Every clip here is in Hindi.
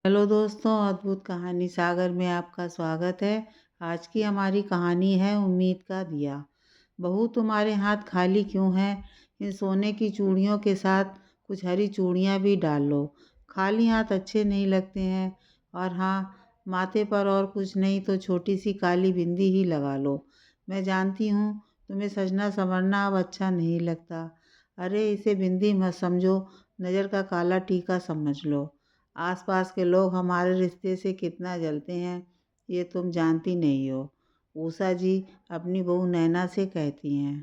हेलो दोस्तों, अद्भुत कहानी सागर में आपका स्वागत है। आज की हमारी कहानी है उम्मीद का दिया। बहू, तुम्हारे हाथ खाली क्यों हैं? इन सोने की चूड़ियों के साथ कुछ हरी चूड़ियाँ भी डाल लो। खाली हाथ अच्छे नहीं लगते हैं। और हाँ, माथे पर और कुछ नहीं तो छोटी सी काली बिंदी ही लगा लो। मैं जानती हूँ तुम्हें सजना संवरना अब अच्छा नहीं लगता। अरे, इसे बिंदी मत समझो, नज़र का काला टीका समझ लो। आसपास के लोग हमारे रिश्ते से कितना जलते हैं ये तुम जानती नहीं हो। उषा जी अपनी बहू नैना से कहती हैं।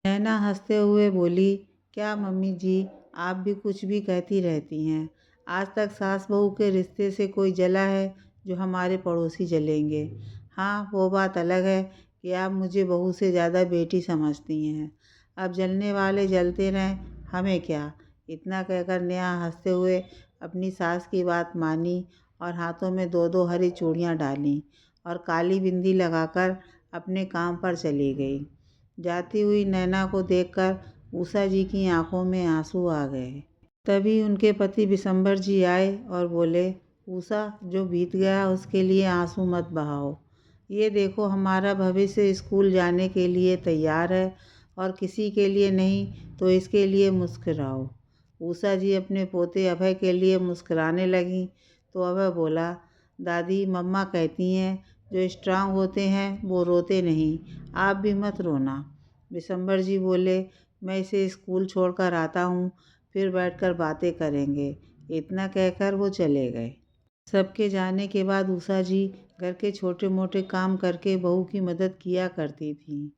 नैना हंसते हुए बोली, क्या मम्मी जी, आप भी कुछ भी कहती रहती हैं। आज तक सास बहू के रिश्ते से कोई जला है जो हमारे पड़ोसी जलेंगे? हाँ, वो बात अलग है कि आप मुझे बहू से ज़्यादा बेटी समझती हैं। अब जलने वाले जलते रहें, हमें क्या। इतना कहकर नेहा हंसते हुए अपनी सास की बात मानी और हाथों में दो दो हरी चूड़ियाँ डालीं और काली बिंदी लगाकर अपने काम पर चली गई। जाती हुई नैना को देखकर उषा जी की आंखों में आंसू आ गए। तभी उनके पति बिशंबर जी आए और बोले, उषा, जो बीत गया उसके लिए आंसू मत बहाओ। ये देखो, हमारा भविष्य स्कूल जाने के लिए तैयार है और किसी के लिए नहीं तो इसके लिए मुस्कुराओ। उषा जी अपने पोते अभय के लिए मुस्कुराने लगीं तो अभय बोला, दादी, मम्मा कहती हैं जो स्ट्रांग होते हैं वो रोते नहीं, आप भी मत रोना। बिशंबर जी बोले, मैं इसे स्कूल छोड़कर आता हूँ, फिर बैठकर बातें करेंगे। इतना कहकर वो चले गए। सबके जाने के बाद उषा जी घर के छोटे मोटे काम करके बहू की मदद किया करती थीं।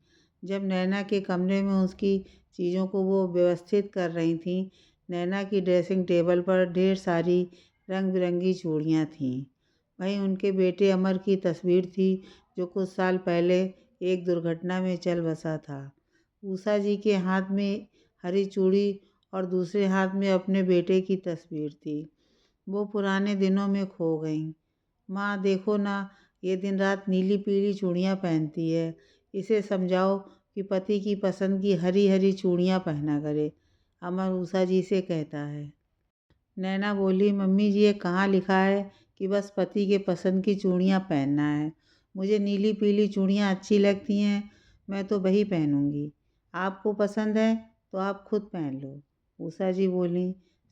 जब नैना के कमरे में उसकी चीज़ों को वो व्यवस्थित कर रही थीं, नैना की ड्रेसिंग टेबल पर ढेर सारी रंग बिरंगी चूड़ियाँ थीं। वहीं उनके बेटे अमर की तस्वीर थी जो कुछ साल पहले एक दुर्घटना में चल बसा था। उषा जी के हाथ में हरी चूड़ी और दूसरे हाथ में अपने बेटे की तस्वीर थी। वो पुराने दिनों में खो गईं। माँ, देखो ना, ये दिन रात नीली पीली चूड़ियाँ पहनती है। इसे समझाओ कि पति की पसंद की हरी हरी चूड़ियाँ पहना करे, अमर उषा जी से कहता है। नैना बोली, मम्मी जी, ये कहाँ लिखा है कि बस पति के पसंद की चूड़ियाँ पहनना है। मुझे नीली पीली चूड़ियाँ अच्छी लगती हैं, मैं तो वही पहनूंगी। आपको पसंद है तो आप खुद पहन लो। उषा जी बोली,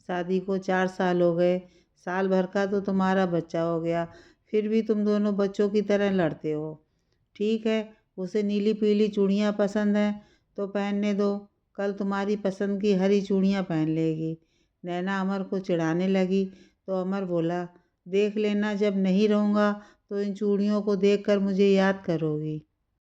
शादी को 4 साल हो गए, साल भर का तो तुम्हारा बच्चा हो गया, फिर भी तुम दोनों बच्चों की तरह लड़ते हो। ठीक है, उसे नीली पीली चूड़ियाँ पसंद हैं तो पहनने दो, कल तुम्हारी पसंद की हरी चूड़ियाँ पहन लेगी। नैना अमर को चिढ़ाने लगी तो अमर बोला, देख लेना, जब नहीं रहूँगा तो इन चूड़ियों को देखकर मुझे याद करोगी।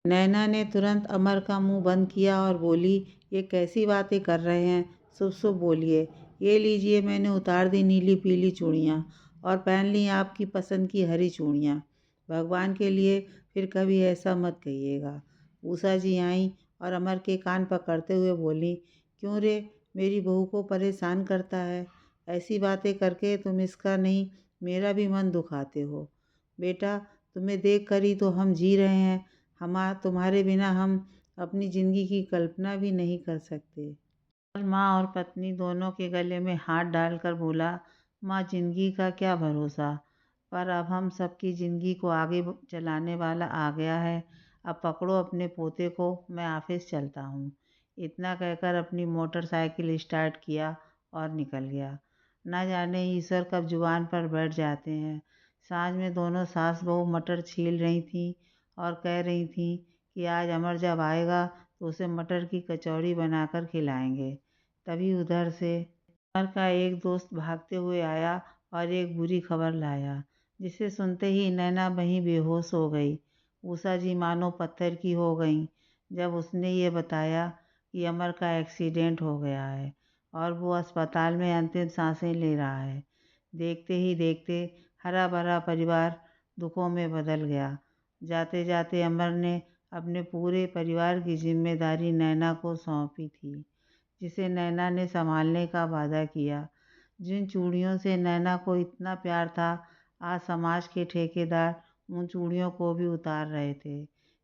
नैना ने तुरंत अमर का मुंह बंद किया और बोली, ये कैसी बातें कर रहे हैं, शुभ शुभ बोलिए। ये लीजिए, मैंने उतार दी नीली पीली चूड़ियाँ और पहन ली आपकी पसंद की हरी चूड़ियाँ। भगवान के लिए फिर कभी ऐसा मत कहिएगा। उषा जी आईं और अमर के कान पकड़ते हुए बोली, क्यों रे, मेरी बहू को परेशान करता है? ऐसी बातें करके तुम इसका नहीं मेरा भी मन दुखाते हो। बेटा, तुम्हें देख कर ही तो हम जी रहे हैं। तुम्हारे बिना हम अपनी ज़िंदगी की कल्पना भी नहीं कर सकते। और माँ और पत्नी दोनों के गले में हाथ डालकर बोला, माँ, ज़िंदगी का क्या भरोसा, पर अब हम सबकी ज़िंदगी को आगे चलाने वाला आ गया है। अब पकड़ो अपने पोते को, मैं ऑफिस चलता हूँ। इतना कहकर अपनी मोटरसाइकिल स्टार्ट किया और निकल गया। ना जाने ईश्वर कब जुबान पर बैठ जाते हैं। साँझ में दोनों सास बहू मटर छील रही थीं और कह रही थीं कि आज अमर जब आएगा तो उसे मटर की कचौड़ी बनाकर खिलाएंगे। तभी उधर से अमर का एक दोस्त भागते हुए आया और एक बुरी खबर लाया, जिसे सुनते ही नैना वहीं बेहोश हो गई। उषा जी मानो पत्थर की हो गईं जब उसने ये बताया कि अमर का एक्सीडेंट हो गया है और वो अस्पताल में अंतिम सांसें ले रहा है। देखते ही देखते हरा भरा परिवार दुखों में बदल गया। जाते जाते अमर ने अपने पूरे परिवार की जिम्मेदारी नैना को सौंपी थी, जिसे नैना ने संभालने का वादा किया। जिन चूड़ियों से नैना को इतना प्यार था, आज समाज के ठेकेदार उन चूड़ियों को भी उतार रहे थे।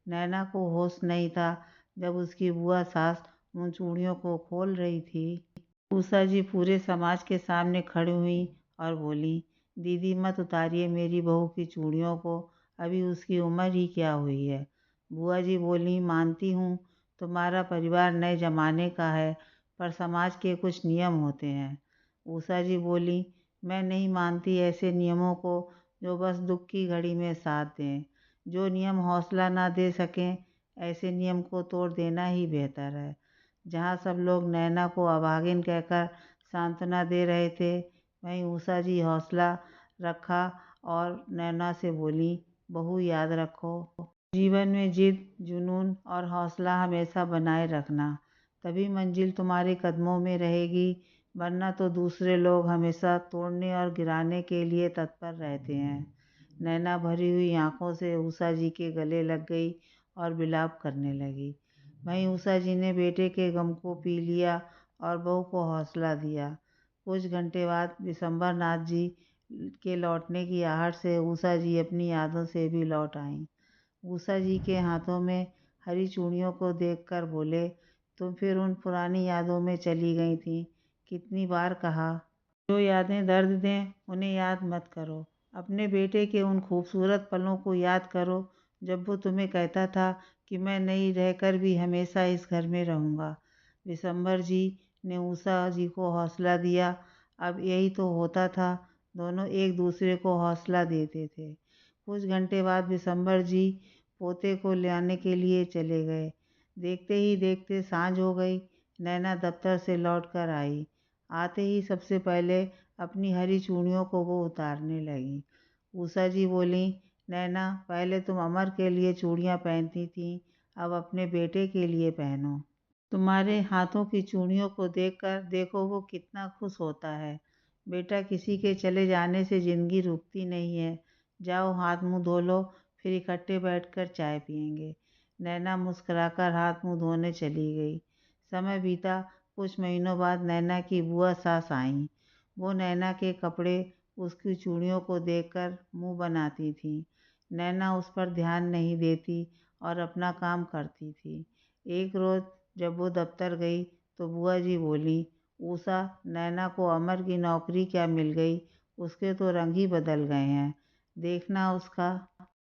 नैना को होश नहीं था जब उसकी बुआ सास उन चूड़ियों को खोल रही थी। उषा जी पूरे समाज के सामने खड़ी हुई और बोली, दीदी मत उतारिए मेरी बहू की चूड़ियों को, अभी उसकी उम्र ही क्या हुई है। बुआ जी बोली, मानती हूँ तुम्हारा परिवार नए जमाने का है, पर समाज के कुछ नियम होते हैं। उषा जी बोली, मैं नहीं मानती ऐसे नियमों को जो बस दुख की घड़ी में साथ दें। जो नियम हौसला ना दे सकें, ऐसे नियम को तोड़ देना ही बेहतर है। जहाँ सब लोग नैना को अभागिन कहकर सांत्वना दे रहे थे, वहीं उषा जी हौसला रखा और नैना से बोली, बहू याद रखो, जीवन में जिद, जुनून और हौसला हमेशा बनाए रखना, तभी मंजिल तुम्हारे कदमों में रहेगी, वरना तो दूसरे लोग हमेशा तोड़ने और गिराने के लिए तत्पर रहते हैं। नैना भरी हुई आंखों से उषा जी के गले लग गई और विलाप करने लगी। वहीं उषा जी ने बेटे के गम को पी लिया और बहू को हौसला दिया। कुछ घंटे बाद विशंबर नाथ जी के लौटने की आहट से उषा जी अपनी यादों से भी लौट आईं। उषा जी के हाथों में हरी चूड़ियों को देखकर बोले, तुम फिर उन पुरानी यादों में चली गई थी। कितनी बार कहा, जो यादें दर्द दें उन्हें याद मत करो। अपने बेटे के उन खूबसूरत पलों को याद करो जब वो तुम्हें कहता था कि मैं नहीं रहकर भी हमेशा इस घर में रहूँगा। विशंबर जी ने उषा जी को हौसला दिया। अब यही तो होता था, दोनों एक दूसरे को हौसला देते थे। कुछ घंटे बाद विशंबर जी पोते को लाने के लिए चले गए। देखते ही देखते सांझ हो गई। नैना दफ्तर से लौट कर आई। आते ही सबसे पहले अपनी हरी चूड़ियों को वो उतारने लगी। उषा जी बोली, नैना पहले तुम अमर के लिए चूड़ियाँ पहनती थी, अब अपने बेटे के लिए पहनो। तुम्हारे हाथों की चूड़ियों को देखकर देखो वो कितना खुश होता है। बेटा, किसी के चले जाने से ज़िंदगी रुकती नहीं है। जाओ हाथ मुंह धो लो, फिर इकट्ठे बैठकर चाय पियेंगे। नैना मुस्कुराकर हाथ मुंह धोने चली गई। समय बीता। कुछ महीनों बाद नैना की बुआ सास आईं। वो नैना के कपड़े, उसकी चूड़ियों को देखकर मुंह बनाती थीं। नैना उस पर ध्यान नहीं देती और अपना काम करती थी। एक रोज़ जब वो दफ्तर गई तो बुआ जी बोली, उषा, नैना को अमर की नौकरी क्या मिल गई, उसके तो रंग ही बदल गए हैं। देखना उसका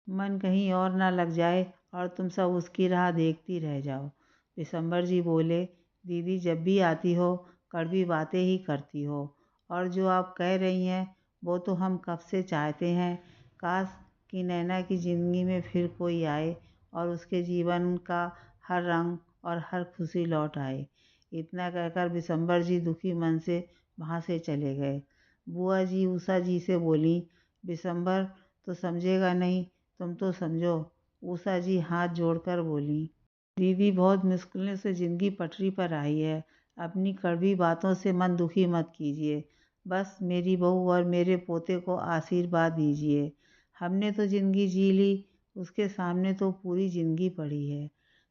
मन कहीं और ना लग जाए और तुम सब उसकी राह देखती रह जाओ। विशंबर जी बोले, दीदी जब भी आती हो कड़वी बातें ही करती हो, और जो आप कह रही हैं वो तो हम कब से चाहते हैं। काश कि नैना की ज़िंदगी में फिर कोई आए और उसके जीवन का हर रंग और हर खुशी लौट आए। इतना कहकर विशंबर जी दुखी मन से वहाँ से चले गए। बुआ जी उषा जी से बोली, विशंबर तो समझेगा नहीं, तुम तो समझो। उषा जी हाथ जोड़कर बोली, दीदी बहुत मुश्किलों से ज़िंदगी पटरी पर आई है, अपनी कड़वी बातों से मन दुखी मत कीजिए। बस मेरी बहू और मेरे पोते को आशीर्वाद दीजिए। हमने तो ज़िंदगी जी ली, उसके सामने तो पूरी ज़िंदगी पड़ी है।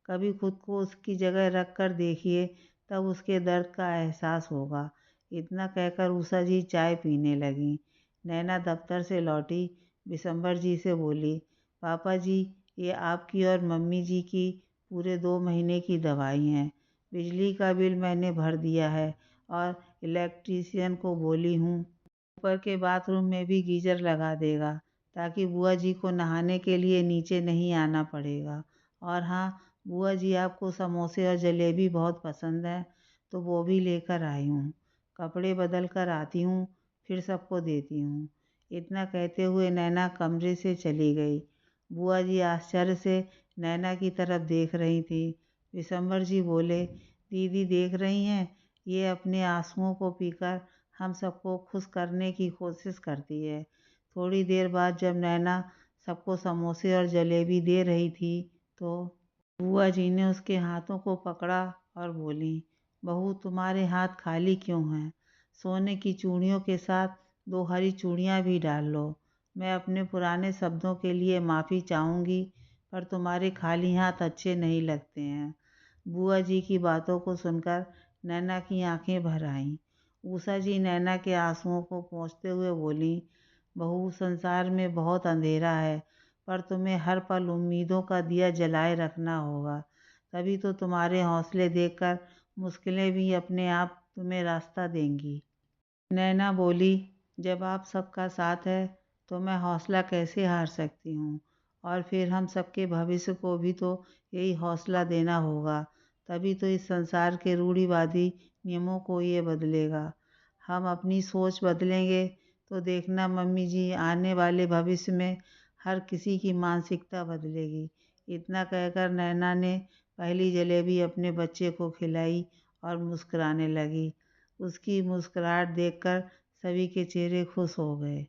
कभी खुद को उसकी जगह रख कर देखिए, तब उसके दर्द का एहसास होगा। इतना कहकर उषा जी चाय पीने लगीं। नैना दफ्तर से लौटी, विशंबर जी से बोली, पापा जी, ये आपकी और मम्मी जी की पूरे 2 महीने की दवाई हैं। बिजली का बिल मैंने भर दिया है और इलेक्ट्रीशियन को बोली हूँ ऊपर के बाथरूम में भी गीजर लगा देगा, ताकि बुआ जी को नहाने के लिए नीचे नहीं आना पड़ेगा। और हाँ, बुआ जी आपको समोसे और जलेबी बहुत पसंद है, तो वो भी लेकर आई हूँ। कपड़े बदल कर आती हूँ, फिर सबको देती हूँ। इतना कहते हुए नैना कमरे से चली गई। बुआ जी आश्चर्य से नैना की तरफ देख रही थी। विशंबर जी बोले, दीदी देख रही हैं, ये अपने आंसुओं को पीकर हम सबको खुश करने की कोशिश करती है। थोड़ी देर बाद जब नैना सबको समोसे और जलेबी दे रही थी तो बुआ जी ने उसके हाथों को पकड़ा और बोली, बहू तुम्हारे हाथ खाली क्यों हैं? सोने की चूड़ियों के साथ 2 हरी चूड़ियाँ भी डाल लो। मैं अपने पुराने शब्दों के लिए माफ़ी चाहूँगी, पर तुम्हारे खाली हाथ अच्छे नहीं लगते हैं। बुआ जी की बातों को सुनकर नैना की आंखें भर आईं। उषा जी नैना के आंसुओं को पोंछते हुए बोली, बहू संसार में बहुत अंधेरा है, पर तुम्हें हर पल उम्मीदों का दिया जलाए रखना होगा। तभी तो तुम्हारे हौसले देखकर मुश्किलें भी अपने आप तुम्हें रास्ता देंगी। नैना बोली, जब आप सबका साथ है तो मैं हौसला कैसे हार सकती हूँ। और फिर हम सबके भविष्य को भी तो यही हौसला देना होगा, तभी तो इस संसार के रूढ़िवादी नियमों को ये बदलेगा। हम अपनी सोच बदलेंगे तो देखना मम्मी जी, आने वाले भविष्य में हर किसी की मानसिकता बदलेगी। इतना कहकर नैना ने पहली जलेबी अपने बच्चे को खिलाई और मुस्कुराने लगी। उसकी मुस्कुराहट देखकर सभी के चेहरे खुश हो गए।